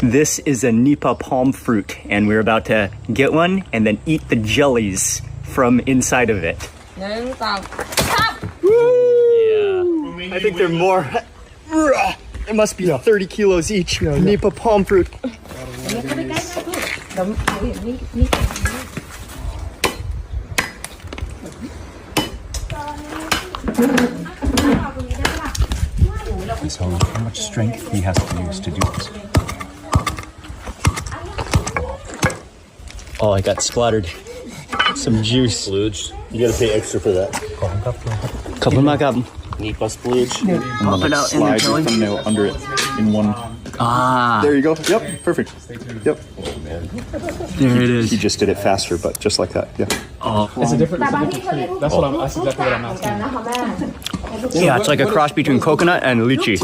This is a Nipa palm fruit, and we're about to get one and then eat the jellies from inside of it. Woo! Yeah. I think they're more. It must be 30 kilos each. Nipa palm fruit. So how much strength he has to use to do this. Oh, I got splattered. Some juice. Splooge. You gotta pay extra for that. Couple of them. Nipa splooge. Pop it out in the Slide your jelly. thumbnail under it in one. Ah, There you go. Yep, perfect. Yep. there it is. He just did it faster, but just like that. Yeah. Oh, It's a different treat. That's exactly what I'm asking. yeah, it's like a cross between coconut and lychee.